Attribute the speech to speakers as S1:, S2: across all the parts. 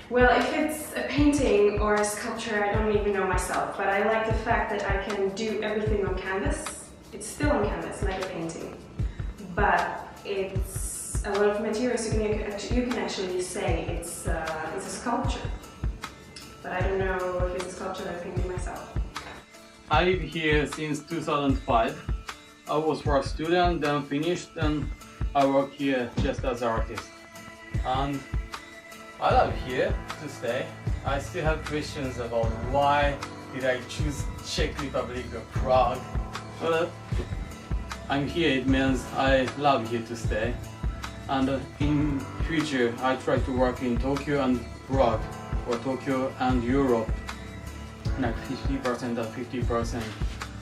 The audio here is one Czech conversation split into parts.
S1: Well, if it's a painting or a sculpture, I don't even know myself, but I like the fact that I can do everything on canvas. It's still on canvas, like a painting, but it's a lot of materials you can actually say it's a sculpture. But I don't know if it's a sculpture or a painting myself.
S2: I live here since 2005. I was first student, then finished, and I work here just as an artist. And I love here to stay. I still have questions about why did I choose Czech Republic or Prague. But I'm here, it means I love here to stay. And in future I try to work in Tokyo and Prague, or Tokyo and Europe. Like 50% and 50%.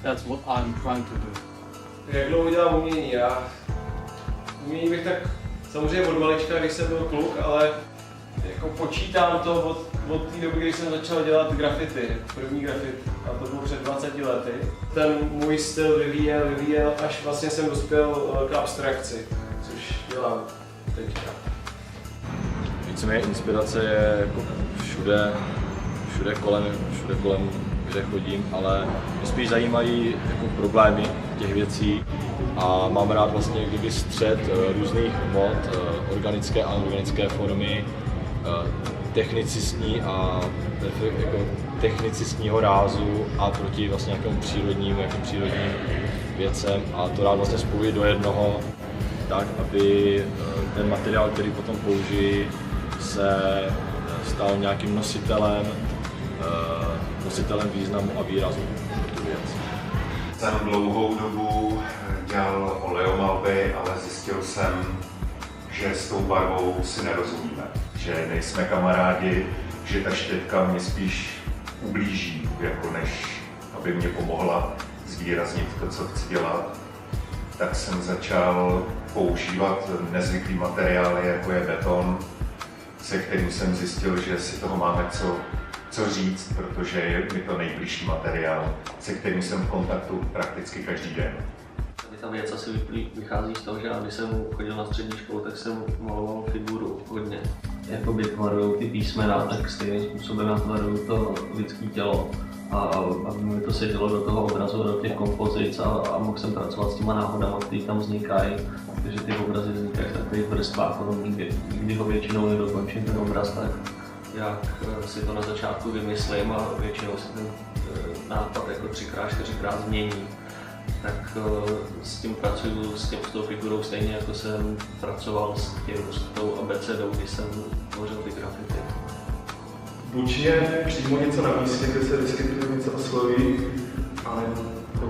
S2: That's what I'm trying to do.
S3: Jak dlouho dělám umění? Já umění bych tak samozřejmě od malička, když jsem byl kluk, ale jako počítám to od té doby, když jsem začal dělat grafity, první grafit, a to bylo před 20 lety. Ten můj styl vyvíjel, až vlastně jsem dospěl k abstrakci, což dělám teďka.
S4: Víceméně inspirace je jako všude kolem, kde chodím, ale mě spíš zajímají jako problémy těch věcí a mám rád vlastně kdyby střed různých hmot, organické a anorganické formy, technicistního rázu a proti vlastně nějakému přírodním věcem, a to rád vlastně spojit do jednoho, tak aby ten materiál, který potom použiji, se stal nějakým nositelem významu a výrazu pro tu věc.
S5: Jsem dlouhou dobu dělal oleomalby, ale zjistil jsem, že s tou barvou si nerozumíme, že nejsme kamarádi, že ta štětka mě spíš ublíží, jako než aby mě pomohla zvýraznit to, co chci dělat. Tak jsem začal používat nezvyklý materiály, jako je beton, se kterým jsem zjistil, že si toho máme co říct, protože je mi to nejbližší materiál, se kterým jsem v kontaktu prakticky každý den.
S6: Tady ta věc asi vychází z toho, že když jsem chodil na střední školu, tak jsem maloval figuru hodně. Jakoby tvaruju ty písmena, tak stejným způsobem já tvaruju to lidské tělo. A aby mi to sedělo do toho obrazu, do těch kompozic a mohl jsem pracovat s těma náhodama, které tam vznikají. Takže ty obrazy vznikají v takových vrstvách, nikdy ho většinou nedokončím ten obraz, tak jak si to na začátku vymyslím a většinou si ten nápad jako 3x, 4x změní. Tak s tím pracuju, s tou figurou stejně jako jsem pracoval s tou abecedou, když jsem tvořil ty grafity.
S7: Buď je přímo něco na místě, kde se vyskytuje něco osloví, ale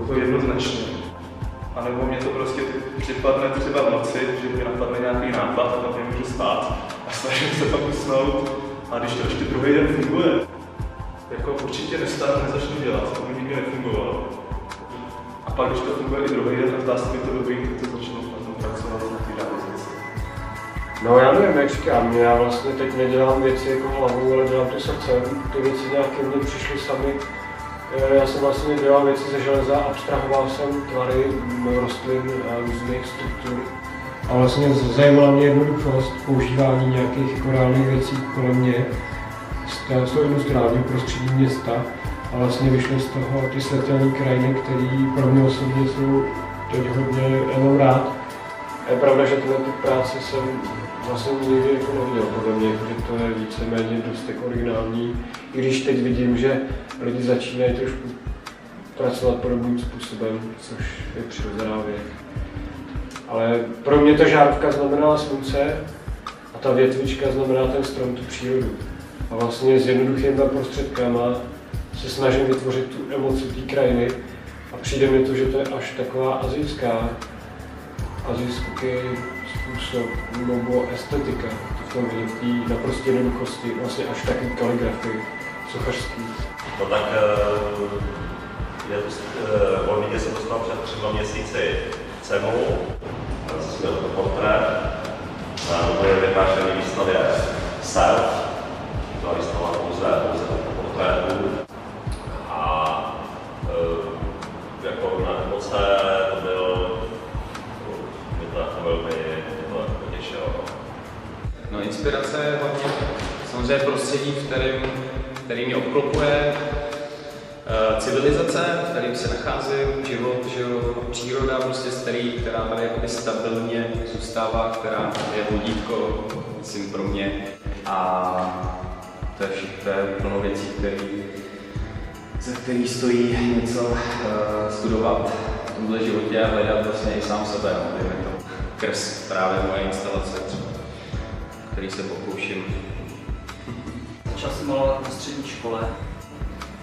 S7: to jednoznačně. A nebo mě to prostě připadne třeba v noci, že mě napadne nějaký nápad a pak nemůžu spát a snažím se pak usnout. A když to ještě druhý den funguje, jako určitě nezačnu dělat, to by nikdy nefungovalo. A pak když to funguje i druhý den, zdá se mi to dobrý, to začnu potom pracovat na té realizaci.
S3: No já nevím, jak říkám, já vlastně teď nedělám věci jako hlavou, ale dělám to srdcem. Ty věci nějaké mně přišly sami. Já jsem vlastně dělal věci ze železa, abstrahoval jsem tvary rostlin a různých struktur. A vlastně zajímala mě jednoduchost používání nějakých korálních věcí kolem mě z toho industriálního prostředí města. A vlastně vyšly z toho ty světelné krajiny, které pro mě osobně jsou teď hodně jenom rád. A je pravda, že tyhle práce jsem vlastně nikdy jako neviděl podle mě, že to je víceméně dost jako originální. I když teď vidím, že lidi začínají trošku pracovat podobným způsobem, což je přirozená věc. Ale pro mě ta žárovka znamenala slunce a ta větvička znamená ten strom, tu přírodu. A vlastně s jednoduchými prostředkama se snažím vytvořit tu emoci té krajiny a přijde mi to, že to je až taková azijský způsob nebo estetika. To v tom vidím v té naprosto jednoduchosti, vlastně až taky kaligrafii sochařský.
S8: No tak Volmídě jsem dostal před 3 měsíci cenu, získal to portrét, byl vytáčený výstavě Self, byla výstava pouze portrétů a jako na emoce to mě to jako velmi potěšilo.
S9: No inspirace je hlavně samozřejmě prostředí, který mě obklopuje, civilizace, v kterým se nacházím, život, příroda, prostě která tady jakoby stabilně zůstává, která je vodítko, myslím, pro mě. A to je všechno, to je plno věcí, ze kterých stojí něco studovat v tomhle životě a hledat vlastně i sám sebe, dejme to krz právě moje instalace, třeba, který se pokouším.
S10: Začal jsem malovat na střední škole.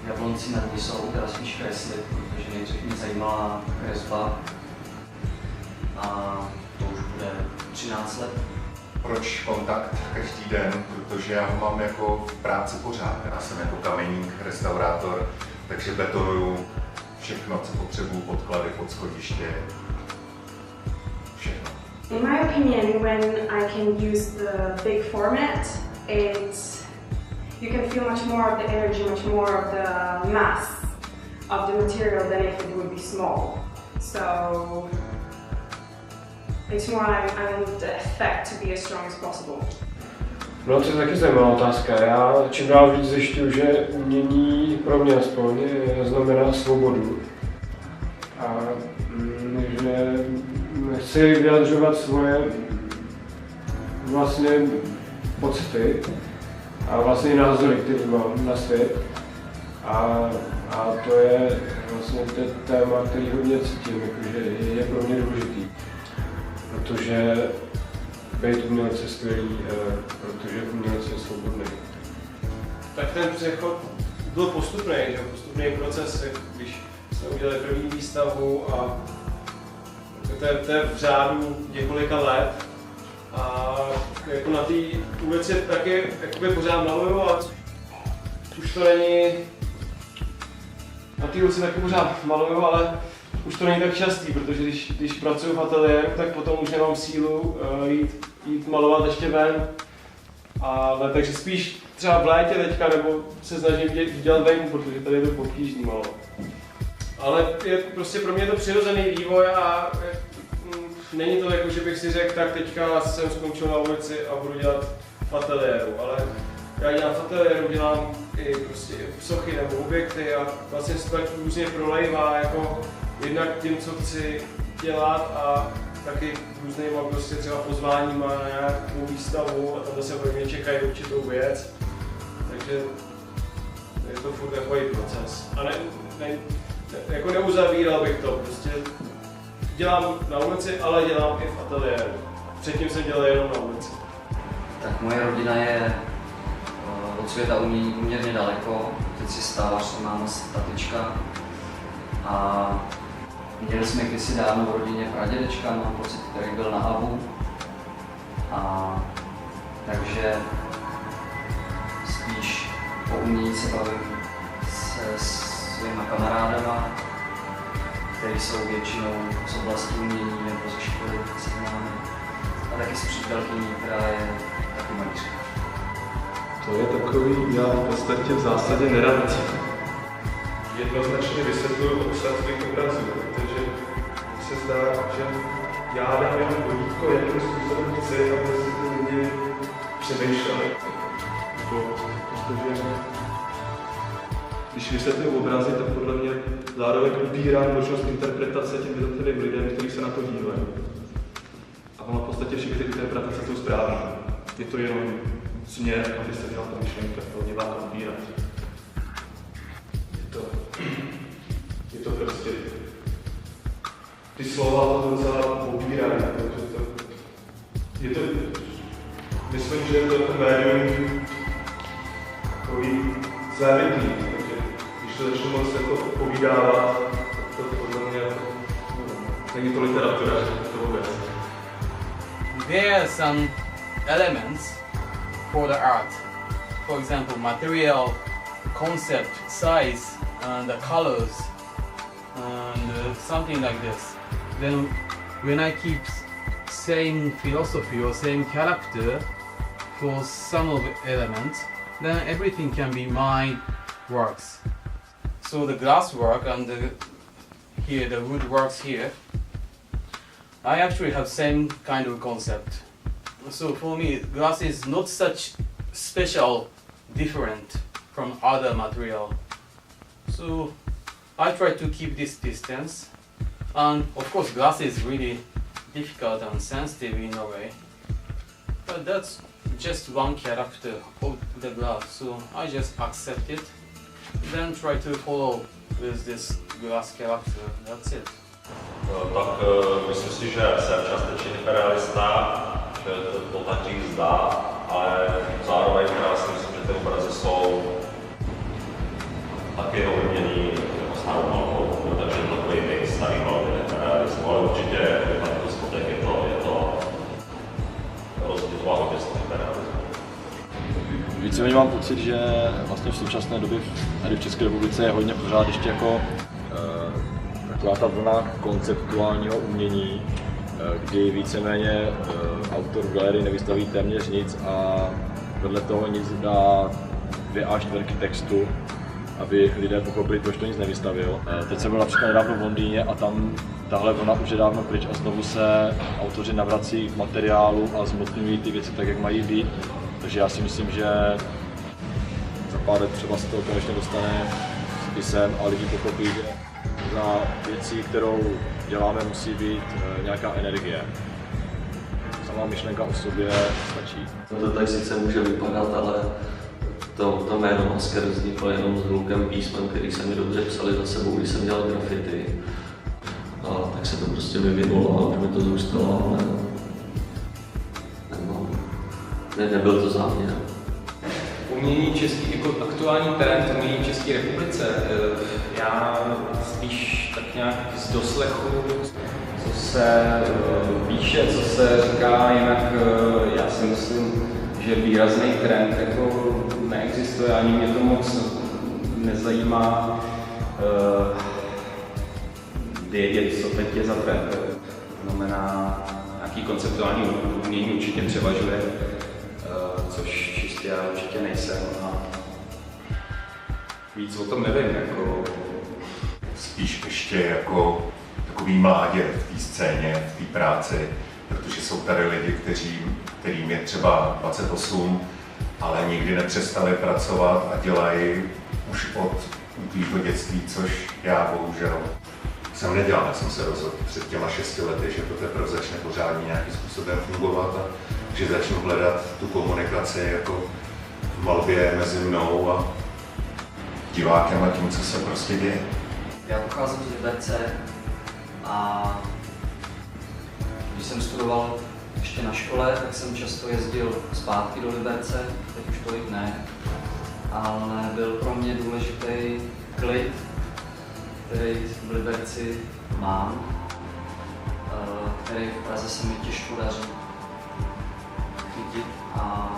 S10: Jablonci nad ní jsou, teda spíš kreslit, protože nejdřív mě zajímala kresba a to už bude 13 let.
S5: Proč kontakt každý den? Protože já ho mám jako v práci pořád. Já jsem jako kameník, restaurátor, takže betonuju všechno, co potřebuju, podklady, podschodiště, všechno.
S1: In my opinion, when I can use the big format, you can feel much more of the energy, much more of the mass of the material than if it would be small. So it's more I want the effect to be as strong as possible.
S3: No, to je taky zajímavá otázka. Já čím dál víc zjišťuju, že umění pro mě aspoň znamená svobodu. A že chci vyjadřovat svoje vlastně pocity a vlastně názory, které mám na svět. A to je vlastně téma, který hodně cítím, jakože je pro mě důležitý. Protože být umělec je skvělý, protože umělec je svobodný.
S11: Tak ten přechod byl postupný proces, když jsme udělali první výstavu a to je v řádu několika let. A jako na té ulici taky pořád maluju a už to není, na té ulici taky pořád maluju, ale už to není tak častý, protože když pracuji v ateliéru, tak potom už nemám sílu jít malovat ještě ven. Ale takže spíš třeba v létě teďka, nebo se snažím dělat venku, protože tady je to obtížný malovat. Ale je prostě pro mě to přirozený vývoj a není to jako, že bych si řekl, tak teďka jsem skončil na ulici a budu dělat v ateliéru, ale já dělám v ateliéru, dělám i prostě sochy nebo objekty a vlastně se to tak různě prolejvá, jako jednak tím, co chci dělat a taky různýma prostě třeba pozváníma na nějakou výstavu a tam se pro mě čekají určitou věc, takže je to furt takový proces. A jako neuzavíral bych to, prostě dělám na ulici, ale dělám i v ateliéru. Předtím jsem dělal jenom na ulici.
S10: Tak moje rodina je od světa umění poměrně daleko. Teď si stávař, máma tatička. A měli jsme kdysi dávno v rodině pradědečka, mám pocit, který byl na Abu. A takže spíš po umění se bavím se svýma kamarádama, který jsou většinou z oblasti umění nebo ze školy, se známe. A taky s přítelkyní, která je taky malířka.
S7: To je takový, já v podstatě v zásadě nerad jednoznačně vysvětluju obsah svých obrazů, protože se zdá, že já dám jenom vodítko, jakým způsobem chci, aby si ty lidi přemýšleli. Protože když vysvětluju obrazy, tak podle mě zároveň ubírám možnost interpretace těm jednotlivým lidem, kteří se na to dívají. A ono v podstatě všechny ty interpretace jsou správné. Je to jenom směr, aby se dělal ta myšlenka, to mě vám ubírat. Je to prostě... Ty slova to docela ubírají, takže to... Je to... Myslím, že je to jako médium takový závětný, takže když to začnu moc jako povídávat, to podle mě není to literatura, to vůbec.
S2: There are some elements for the art. For example, material, concept, size, and the colors, and something like this. Then when I keep same philosophy or same character for some of the elements, then everything can be my works. So the glass work and the wood works here, I actually have same kind of concept. So for me, glass is not such special, different from other material. So I try to keep this distance, and of course glass is really difficult and sensitive in a way, but that's just one character of the glass, so I just accept it, then try to follow with this glass character, that's it.
S8: Tak myslím si, že jsem částečně imperialista, že to tak říct dá, ale zároveň já si myslím, že ty obrazy jsou taky ovlivněný starou malbou, takže to takový mix starý malby imperialismu, ale určitě na to spodek je to rozdětová hodně z imperialismu.
S4: Víceméně mám pocit, že vlastně v současné době tady v České republice je hodně pořád ještě jako taková ta vlna konceptuálního umění, kdy víceméně autor v galerii nevystaví téměř nic a vedle toho nic dá 2 až 4 textu, aby lidé pochopili, proč to nic nevystavil. Teď jsem byl například nedávno v Londýně a tam tahle vlna už je dávno pryč a znovu se autoři navrací k materiálu a zmotňují ty věci tak, jak mají být. Takže já si myslím, že za pár let třeba se to konečně dostane i sem a lidi pochopí, že za věcí, kterou děláme, musí být nějaká energie. Sama myšlenka o sobě stačí.
S6: To tak sice může vypadat, ale to jméno Masker vzniklo jenom s hlukem písmen, který se mi dobře psali za sebou, když jsem dělal grafity. A tak se to prostě vyvinulo a už mi to zůstalo, ale nebyl to záměr.
S9: Umění český, jako aktuální trend umění v České republice, já spíš tak nějak z doslechu, co se píše, co se říká, jinak já si myslím, že výrazný trend jako neexistuje, ani mě to moc nezajímá vědět, co teď je za trend. To znamená, nějaký konceptuální umění určitě převažuje, což čistě já určitě nejsem a víc o tom nevím. Jako...
S5: Spíš ještě jako takový mládě v té scéně, v té práci, protože jsou tady lidi, kterým je třeba 28, ale nikdy nepřestali pracovat a dělají už od útlýho dětství, což já bohužel jsem nedělal. Já jsem se rozhodl před těma 6 lety, že to teprve začne pořádně nějakým způsobem fungovat a že začnu hledat tu komunikaci jako v malbě mezi mnou a divákem a tím, co se prostě děje.
S10: Já pocházím z Liberce a když jsem studoval ještě na škole, tak jsem často jezdil zpátky do Liberce, teď už tolik ne, ale byl pro mě důležitý klid, který v Liberci mám, který v Praze se mi těžko daří chytit a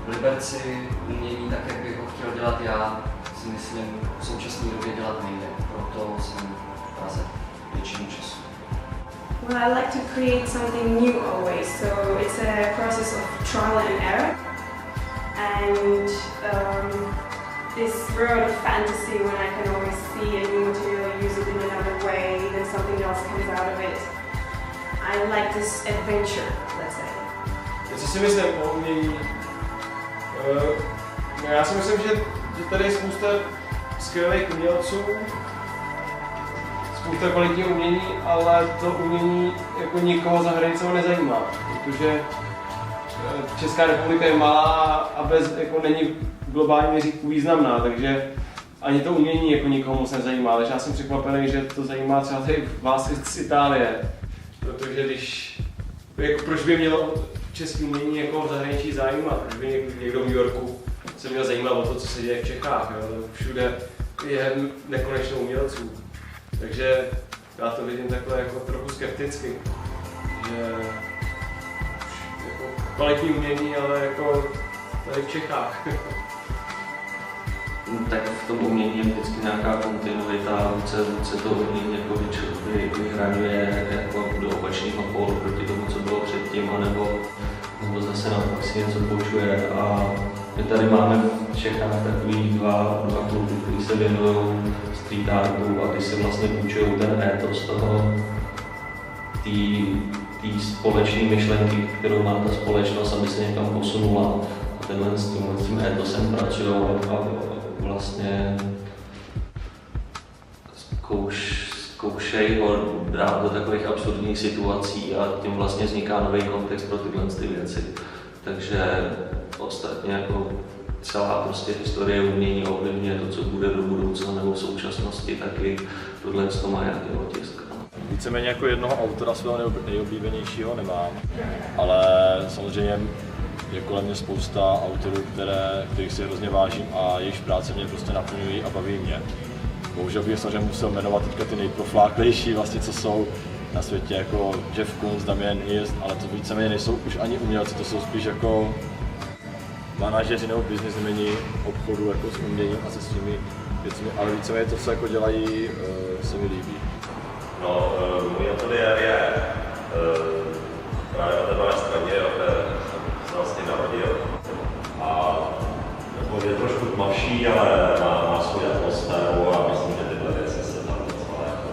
S10: v Liberci umění tak, jak bych ho chtěl dělat já, si myslím, v současné době dělat nejde, proto jsem v Praze většinu času.
S1: Well, I like to create something new always, so it's a process of trial and error. And this world of fantasy, when I can always see a new material, use it in another way, then something else comes out of it. I like this adventure, let's say.
S11: Co si myslím o umění? Já si myslím, že tady je spousta skvělých umělců, spousta kvalitního umění, ale to umění jako nikoho za hranicou nezajímá, protože Česká republika je malá a jako není globálně měřítku významná, takže ani to umění jako nikoho moc nezajímá, takže já jsem překvapený, že to zajímá třeba tady vás z Itálie, protože proč by mělo české umění jako v zahraničí zajímat, proč by někdo v New Yorku se měl zajímat o to, co se děje v Čechách, jo? Všude je nekonečno umělců. Takže já to vidím takhle jako trochu skepticky, že jako kvalitní umění, ale jako tady v Čechách.
S6: Tak v tom umění je vždycky nějaká kontinuita, se to umění jako vyhraňuje jako do opačného pólu proti tomu, co bylo předtím, nebo zase naopak si něco poučuje. A my tady máme v Čechách takový dva kluby, kteří se věnují street artu a ty se vlastně půjčují ten étos toho té té společné myšlenky, kterou má ta společnost, aby se někam posunula. A tenhle s tím etosem pracují a vlastně zkoušejí ho dát do takových absurdních situací a tím vlastně vzniká nový kontext pro tyhle věci. Takže ostatně jako celá prostě historie umění ovlivňuje to, co bude do budoucna nebo v současnosti, taky tohle to má nějaký otisk.
S4: Víceméně jako jednoho autora svého nejoblíbenějšího nemám, ale samozřejmě je kolem mě spousta autorů, kterých si hrozně vážím a jejichž práce mě prostě naplňují a baví mě. Bohužel bych samozřejmě musel jmenovat teďka ty nejprofláklejší, vlastně, co jsou na světě, jako Jeff Koons, Damien Hirst, ale to víceméně nejsou už ani umělci, to jsou spíš jako manažeři nebo biznismeni obchodu jako s uměním a se svými věcmi, ale víceméně to, co jako dělají, se mi líbí.
S8: No, můj ateliér je právě na té druhé straně, kde jsem vlastně narodil. A je trošku tmavší, ale má svou atmosféru a myslím, že tyhle věci se tam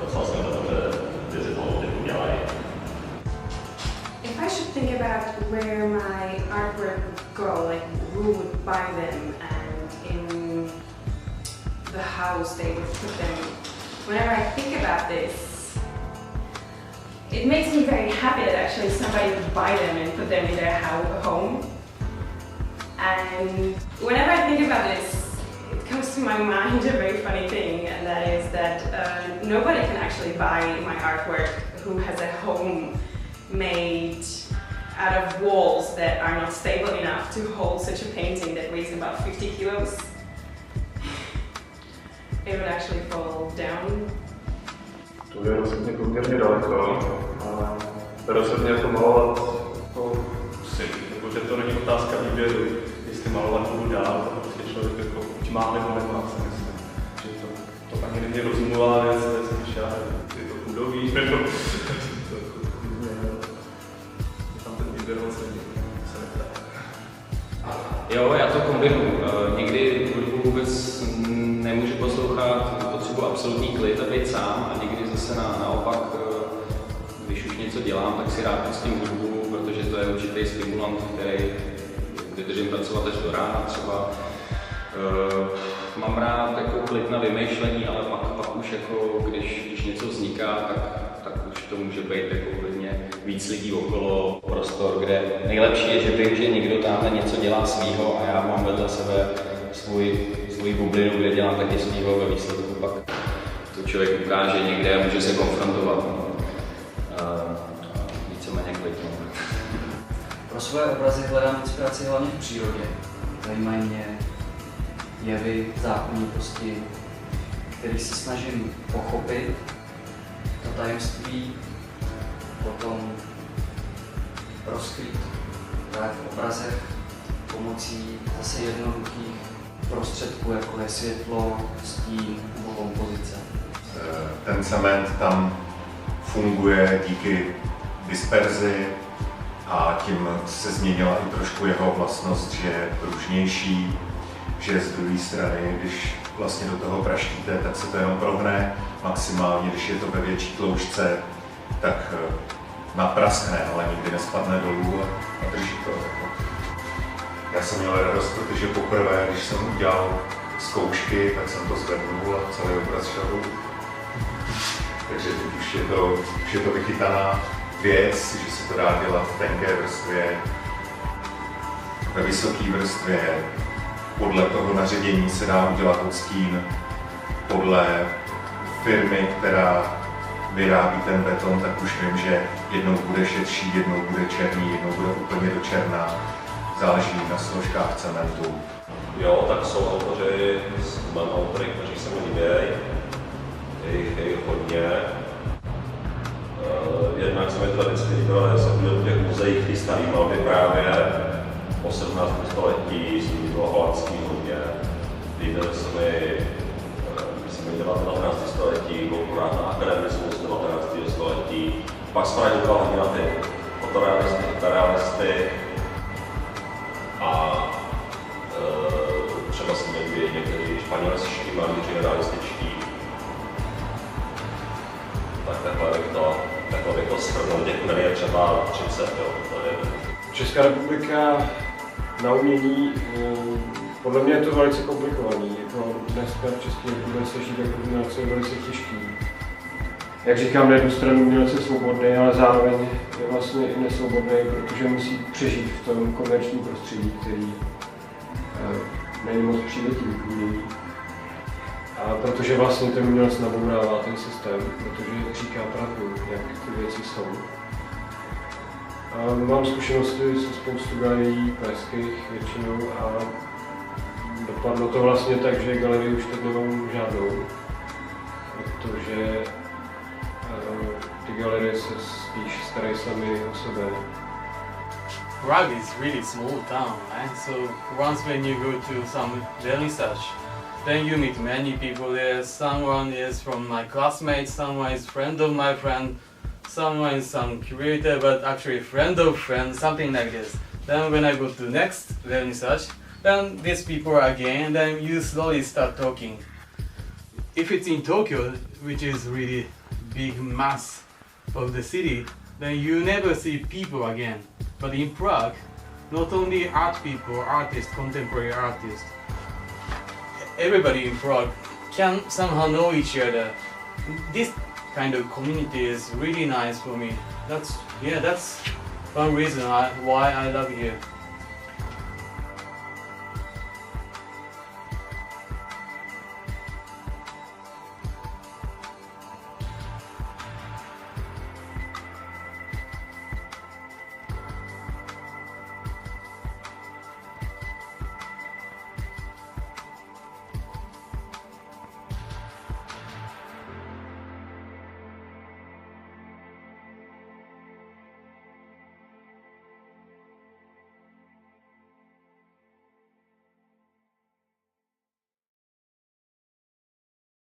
S8: docela jsme na to, že věci toho typu dělají.
S1: If I should think about where my artwork would go, like who would buy them and in the house they would put them, whenever I think about this, it makes me very happy that actually somebody would buy them and put them in their home. And whenever I think about this, it comes to my mind a very funny thing, and that is that nobody can actually buy my artwork who has a home made out of walls that are not stable enough to hold such a painting that weighs about 50 kilos. It would actually fall down.
S7: To je rozhodně poměrně daleko, ale rozhodně jako malovat jako si, protože to není otázka výběru, jestli malovat budu dál, to prostě člověk jako buď má nebo nemá, si myslím. Že to ani není rozumová věc, to je spíš je to chudobí, nebo tam ten výběr vlastně se netá.
S9: Jo, já to kombinuju. Někdy hudbu vůbec nemůžu poslouchat, potřebuji absolutní klid a být sám a někdy zase naopak, když už něco dělám, tak si rád pustím hudbu, protože to je určitý stimulant, který vydržím pracovat až do rána třeba. Mám rád jako klid na vymýšlení, ale pak už jako, když něco vzniká, tak už to může být jako klidně víc lidí okolo, prostor, kde nejlepší je, že vím, že někdo tamhle něco dělá svýho a já mám vedle sebe svůj bublinu, kde dělám taky svýho, ve výsledku pak to člověk ukáže někde a může se konfrontovat. Víceméně klidně.
S10: Pro své obrazy hledám inspiraci hlavně v přírodě. Zajímají mě jevy, zákonitosti, který se snažím pochopit, to tajemství, potom rozkrýt právě v obrazech pomocí zase jednoduchých prostředků, jako je světlo, stín nebo kompozice.
S5: Ten cement tam funguje díky disperzi a tím se změnila i trošku jeho vlastnost, že je pružnější, že z druhé strany, když vlastně do toho praštíte, tak se to jenom prohne maximálně, když je to ve větší tloušťce, tak napraskne, ale nikdy nespadne dolů a drží to. Já jsem měl radost, protože poprvé, když jsem udělal zkoušky, tak jsem to zvednul a celý obraz šel dolů. Takže už je to vychytaná věc, že se to dá dělat v tenké vrstvě, ve vysoké vrstvě. Podle toho naředění se dá udělat odstín. Podle firmy, která vyrábí ten beton, tak už vím, že jednou bude šedší, jednou bude černý, jednou bude úplně do černá. Záleží na složkách cementu.
S8: Jo, tak jsou autoři, mám autory, kteří se mi líbí. Je jich hodně. Jednak se mi to vždycky líbilo, že jsem byl v těch muzeích ty starý malby právě po 17. století, jsem líbilo holandský hodně. Líbilo se mi 19. století, konkurát na akademismus 19. století. Pak jsme najdokal hodně na ty fotorealisty, hyperrealisty. A třeba se mi líbí někteří španělští malíři realističtí. Tak takhle bych to abych to shrnul, těch umění je třeba 30, jo.
S3: Česká republika na umění, podle mě je to velice komplikovaný. Jako dneska v České republice žít jako umělce je velice těžký. Jak říkám, na jednu stranu umělec je svobodný, ale zároveň je vlastně i nesvobodný, protože musí přežít v tom komerčním prostředí, který není moc přívětivý k umění. A protože vlastně ten umělec nabourává ten systém, protože říká pravdu, jak ty věci jsou. A mám zkušenosti se spoustu galerií pražských většinou a dopadlo to vlastně tak, že galerii už teď nemám žádnou, protože ty galerie se spíš starají sami o sebe.
S2: Prague is really small town, right? So once when you go to some vernissage, then you meet many people there. Someone is from my classmates, someone is friend of my friend, someone is some curator, but actually friend of friend, something like this. Then when I go to next vernissage, then these people again, and then you slowly start talking. If it's in Tokyo, which is really big mass of the city, then you never see people again. But in Prague, not only art people, artists, contemporary artists, everybody in Prague can somehow know each other. This kind of community is really nice for me. That's one reason why I love here.